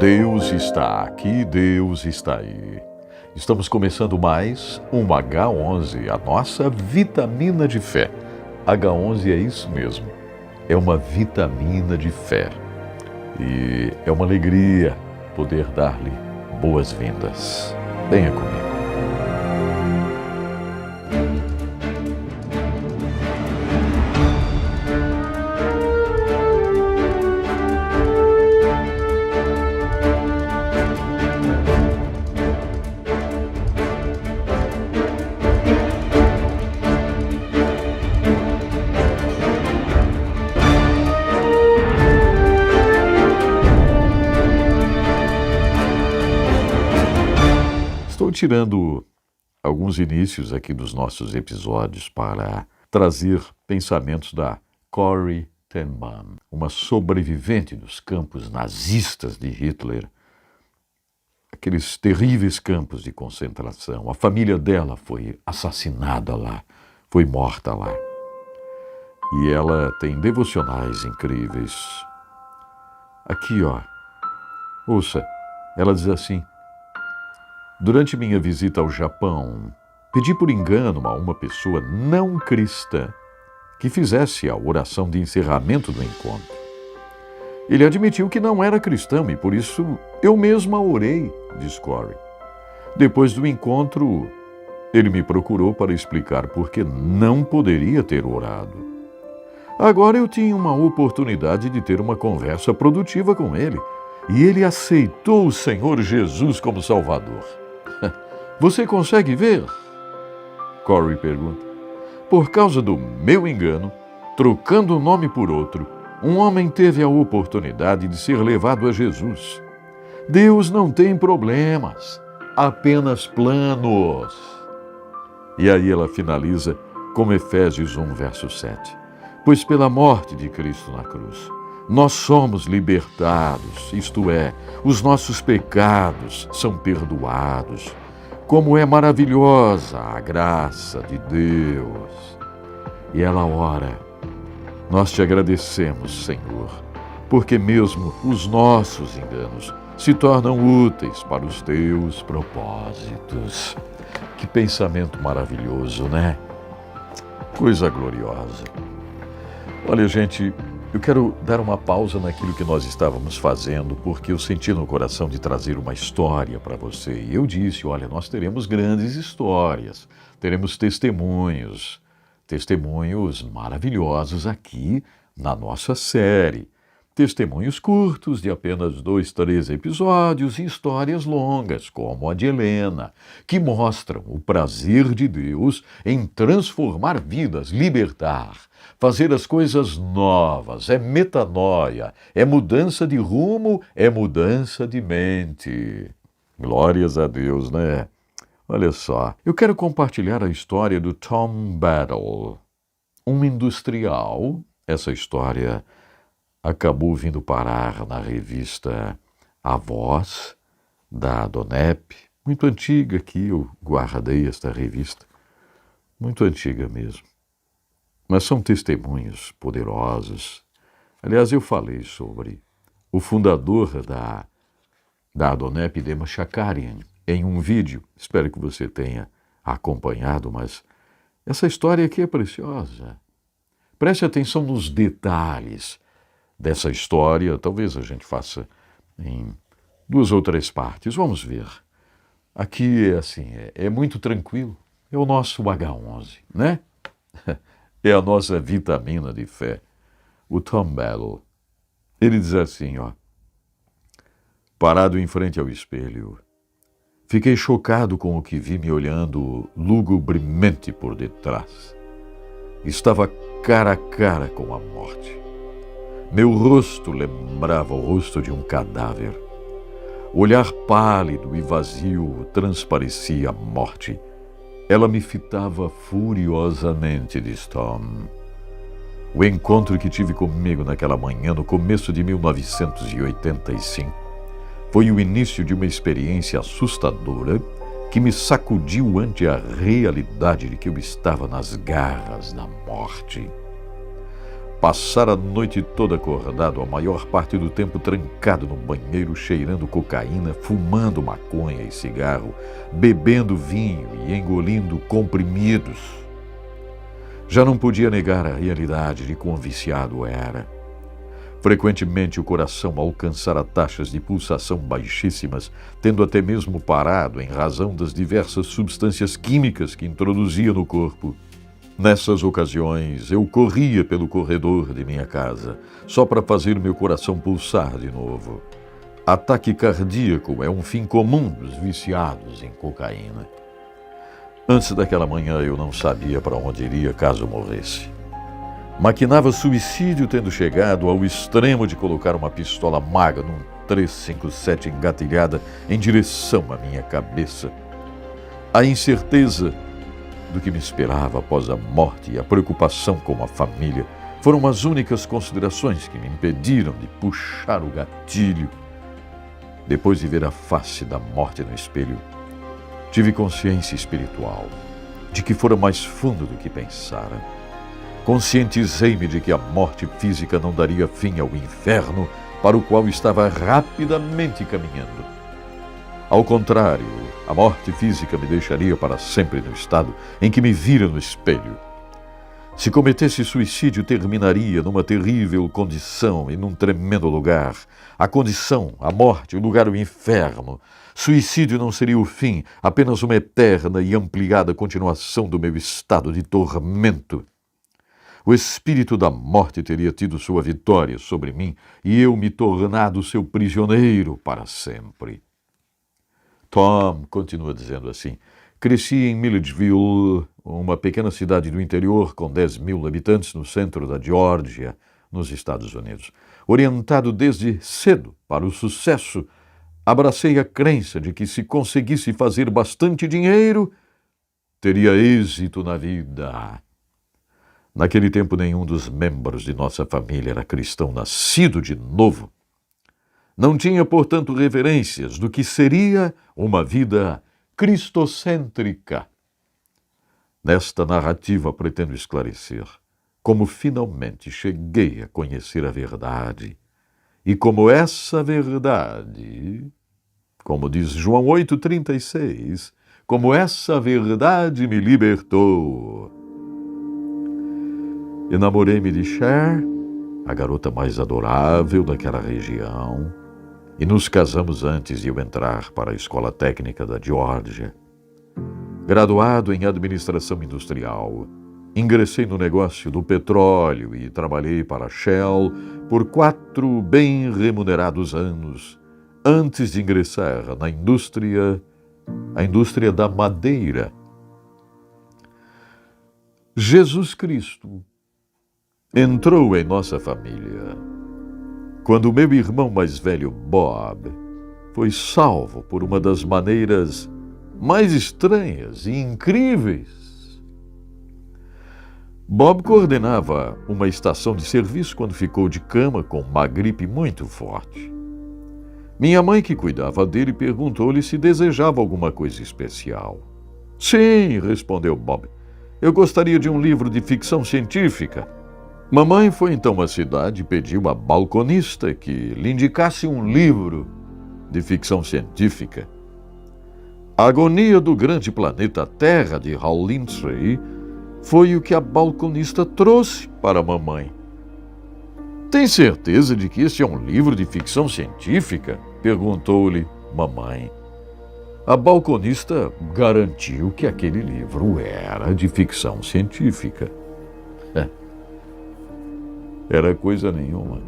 Deus está aqui, Deus está aí. Estamos começando mais um H11, a nossa vitamina de fé. H11 é isso mesmo, é uma vitamina de fé. E é uma alegria poder dar-lhe boas-vindas. Venha comigo. Estou tirando alguns inícios aqui dos nossos episódios para trazer pensamentos da Corrie ten Boom, uma sobrevivente dos campos nazistas de Hitler, aqueles terríveis campos de concentração. A família dela foi assassinada lá, foi morta lá. E ela tem devocionais incríveis. Aqui, ouça, ela diz assim: durante minha visita ao Japão, pedi por engano a uma pessoa não cristã que fizesse a oração de encerramento do encontro. Ele admitiu que não era cristão e por isso eu mesma orei, diz Corrie. Depois do encontro, ele me procurou para explicar por que não poderia ter orado. Agora eu tinha uma oportunidade de ter uma conversa produtiva com ele e ele aceitou o Senhor Jesus como Salvador. Você consegue ver? Corrie pergunta. Por causa do meu engano, trocando um nome por outro, um homem teve a oportunidade de ser levado a Jesus. Deus não tem problemas, apenas planos. E aí ela finaliza com Efésios 1, verso 7. Pois pela morte de Cristo na cruz, nós somos libertados, isto é, os nossos pecados são perdoados. Como é maravilhosa a graça de Deus. E ela ora: nós te agradecemos, Senhor, porque mesmo os nossos enganos se tornam úteis para os teus propósitos. Que pensamento maravilhoso, né? Coisa gloriosa. Olha, gente, eu quero dar uma pausa naquilo que nós estávamos fazendo, porque eu senti no coração de trazer uma história para você. E eu disse, olha, nós teremos grandes histórias, teremos testemunhos maravilhosos aqui na nossa série. Testemunhos curtos de apenas 2, 3 episódios e histórias longas, como a de Helena, que mostram o prazer de Deus em transformar vidas, libertar, fazer as coisas novas. É metanoia, é mudança de rumo, é mudança de mente. Glórias a Deus, né? Olha só, eu quero compartilhar a história do Tom Battle, um industrial. Essa história acabou vindo parar na revista A Voz, da Donep, muito antiga aqui, eu guardei esta revista, muito antiga mesmo. Mas são testemunhos poderosos. Aliás, eu falei sobre o fundador da Adonep, Dema Shakarian, em um vídeo. Espero que você tenha acompanhado, mas essa história aqui é preciosa. Preste atenção nos detalhes dessa história. Talvez a gente faça em 2 ou 3 partes. Vamos ver. Aqui, assim, é muito tranquilo. É o nosso H11, né? É a nossa vitamina de fé. O Tom Battle. Ele diz assim, parado em frente ao espelho, fiquei chocado com o que vi me olhando lugubremente por detrás. Estava cara a cara com a morte. Meu rosto lembrava o rosto de um cadáver. O olhar pálido e vazio transparecia a morte. Ela me fitava furiosamente, diz Tom. O encontro que tive comigo naquela manhã, no começo de 1985, foi o início de uma experiência assustadora que me sacudiu ante a realidade de que eu estava nas garras da morte. Passar a noite toda acordado, a maior parte do tempo trancado no banheiro, cheirando cocaína, fumando maconha e cigarro, bebendo vinho e engolindo comprimidos. Já não podia negar a realidade de quão viciado era. Frequentemente o coração alcançara taxas de pulsação baixíssimas, tendo até mesmo parado em razão das diversas substâncias químicas que introduzia no corpo. Nessas ocasiões, eu corria pelo corredor de minha casa, só para fazer meu coração pulsar de novo. Ataque cardíaco é um fim comum dos viciados em cocaína. Antes daquela manhã, eu não sabia para onde iria caso morresse. Maquinava suicídio, tendo chegado ao extremo de colocar uma pistola Magnum 357 engatilhada em direção à minha cabeça. A incerteza do que me esperava após a morte e a preocupação com a família foram as únicas considerações que me impediram de puxar o gatilho. Depois de ver a face da morte no espelho, tive consciência espiritual de que fora mais fundo do que pensara. Conscientizei-me de que a morte física não daria fim ao inferno para o qual estava rapidamente caminhando. Ao contrário, a morte física me deixaria para sempre no estado em que me vira no espelho. Se cometesse suicídio, terminaria numa terrível condição e num tremendo lugar. A condição, a morte, o lugar, o inferno. Suicídio não seria o fim, apenas uma eterna e ampliada continuação do meu estado de tormento. O espírito da morte teria tido sua vitória sobre mim e eu me tornado seu prisioneiro para sempre. Tom continua dizendo assim: cresci em Milledgeville, uma pequena cidade do interior com 10.000 habitantes no centro da Geórgia, nos Estados Unidos. Orientado desde cedo para o sucesso, abracei a crença de que se conseguisse fazer bastante dinheiro, teria êxito na vida. Naquele tempo, nenhum dos membros de nossa família era cristão nascido de novo. Não tinha, portanto, referências do que seria uma vida cristocêntrica. Nesta narrativa pretendo esclarecer como finalmente cheguei a conhecer a verdade e como essa verdade, como diz João 8,36, como essa verdade me libertou. Enamorei-me de Cher, a garota mais adorável daquela região, e nos casamos antes de eu entrar para a escola técnica da Geórgia. Graduado em administração industrial, ingressei no negócio do petróleo e trabalhei para a Shell por 4 bem remunerados anos, antes de ingressar a indústria da madeira. Jesus Cristo entrou em nossa família quando meu irmão mais velho, Bob, foi salvo por uma das maneiras mais estranhas e incríveis. Bob coordenava uma estação de serviço quando ficou de cama com uma gripe muito forte. Minha mãe, que cuidava dele, perguntou-lhe se desejava alguma coisa especial. Sim, respondeu Bob. Eu gostaria de um livro de ficção científica. Mamãe foi então à cidade e pediu à balconista que lhe indicasse um livro de ficção científica. A Agonia do Grande Planeta Terra, de Hal Lindsey, foi o que a balconista trouxe para a mamãe. Tem certeza de que este é um livro de ficção científica? Perguntou-lhe mamãe. A balconista garantiu que aquele livro era de ficção científica. Era coisa nenhuma.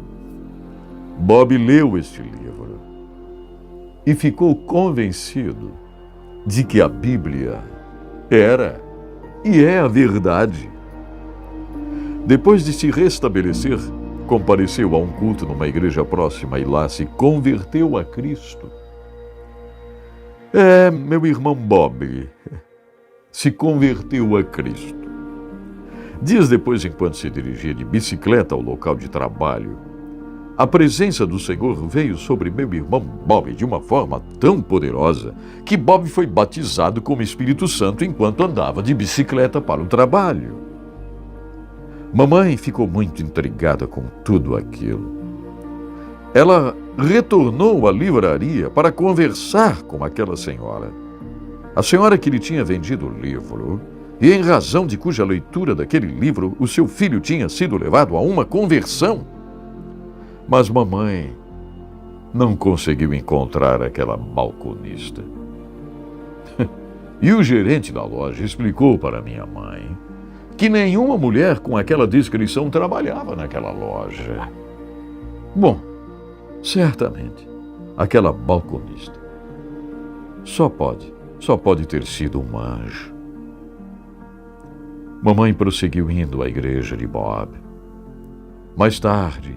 Bob leu este livro e ficou convencido de que a Bíblia era e é a verdade. Depois de se restabelecer, compareceu a um culto numa igreja próxima e lá se converteu a Cristo. Meu irmão Bob se converteu a Cristo. Dias depois, enquanto se dirigia de bicicleta ao local de trabalho, a presença do Senhor veio sobre meu irmão Bob de uma forma tão poderosa que Bob foi batizado com o Espírito Santo enquanto andava de bicicleta para o trabalho. Mamãe ficou muito intrigada com tudo aquilo. Ela retornou à livraria para conversar com aquela senhora. A senhora que lhe tinha vendido o livro, e em razão de cuja leitura daquele livro o seu filho tinha sido levado a uma conversão. Mas mamãe não conseguiu encontrar aquela balconista. E o gerente da loja explicou para minha mãe que nenhuma mulher com aquela descrição trabalhava naquela loja. Bom, certamente, aquela balconista só pode ter sido um anjo. Mamãe prosseguiu indo à igreja de Bob. Mais tarde,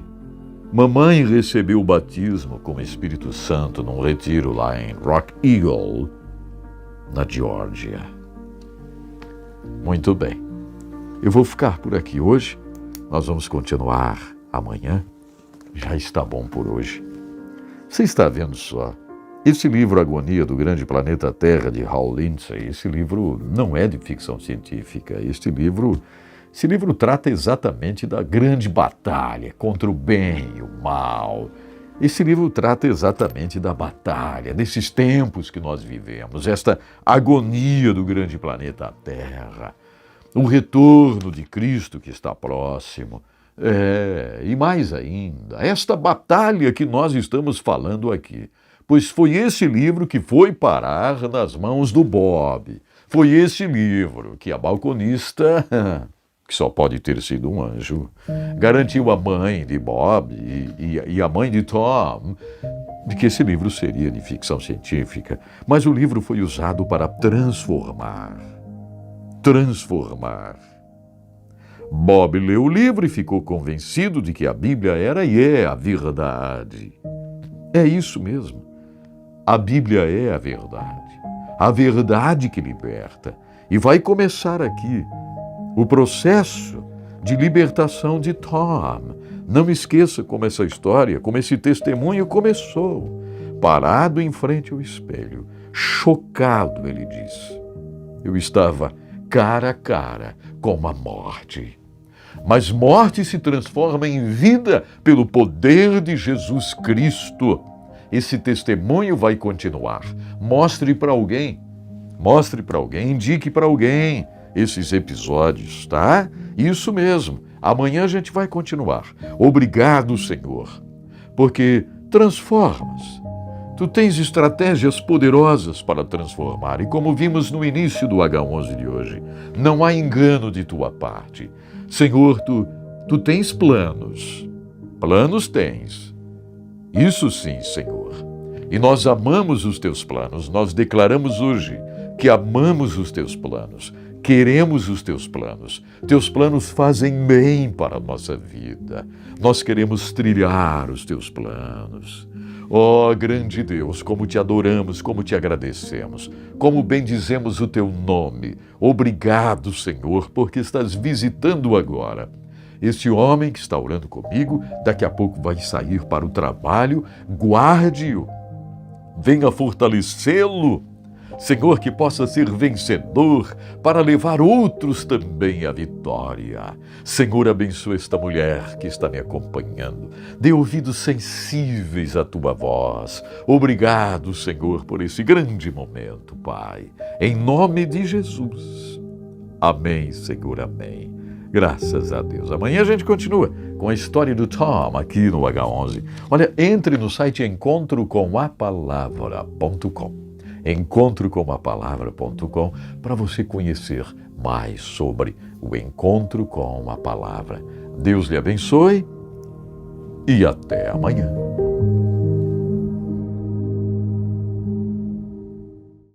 mamãe recebeu o batismo com o Espírito Santo num retiro lá em Rock Eagle, na Geórgia. Muito bem. Eu vou ficar por aqui hoje. Nós vamos continuar amanhã. Já está bom por hoje. Você está vendo só? Esse livro Agonia do Grande Planeta Terra, de Hal Lindsey, esse livro não é de ficção científica. Esse livro trata exatamente da grande batalha contra o bem e o mal. Esse livro trata exatamente da batalha, desses tempos que nós vivemos, esta agonia do grande planeta Terra, o retorno de Cristo que está próximo, e mais ainda, esta batalha que nós estamos falando aqui, pois foi esse livro que foi parar nas mãos do Bob, foi esse livro que a balconista, que só pode ter sido um anjo, garantiu à mãe de Bob e à mãe de Tom de que esse livro seria de ficção científica, mas o livro foi usado para transformar. Bob leu o livro e ficou convencido de que a Bíblia era e é a verdade. É isso mesmo. A Bíblia é a verdade que liberta. E vai começar aqui o processo de libertação de Tom. Não esqueça como essa história, como esse testemunho começou. Parado em frente ao espelho, chocado, ele disse. Eu estava cara a cara com a morte. Mas morte se transforma em vida pelo poder de Jesus Cristo. Esse testemunho vai continuar. Mostre para alguém, indique para alguém esses episódios, tá? Isso mesmo. Amanhã a gente vai continuar. Obrigado, Senhor, porque transformas. Tu tens estratégias poderosas para transformar. E como vimos no início do H11 de hoje, não há engano de tua parte. Senhor, tu tens planos. Planos tens. Isso sim, Senhor. E nós amamos os teus planos. Nós declaramos hoje que amamos os teus planos. Queremos os teus planos. Teus planos fazem bem para a nossa vida. Nós queremos trilhar os teus planos. Ó grande Deus, como te adoramos, como te agradecemos, como bendizemos o teu nome. Obrigado, Senhor, porque estás visitando agora. Este homem que está orando comigo, daqui a pouco vai sair para o trabalho. Guarde-o. Venha fortalecê-lo. Senhor, que possa ser vencedor para levar outros também à vitória. Senhor, abençoa esta mulher que está me acompanhando. Dê ouvidos sensíveis à tua voz. Obrigado, Senhor, por esse grande momento, Pai. Em nome de Jesus. Amém, Senhor, amém. Graças a Deus. Amanhã a gente continua com a história do Tom aqui no H11. Olha, entre no site encontrocomapalavra.com. encontrocomapalavra.com para você conhecer mais sobre o Encontro com a Palavra. Deus lhe abençoe e até amanhã.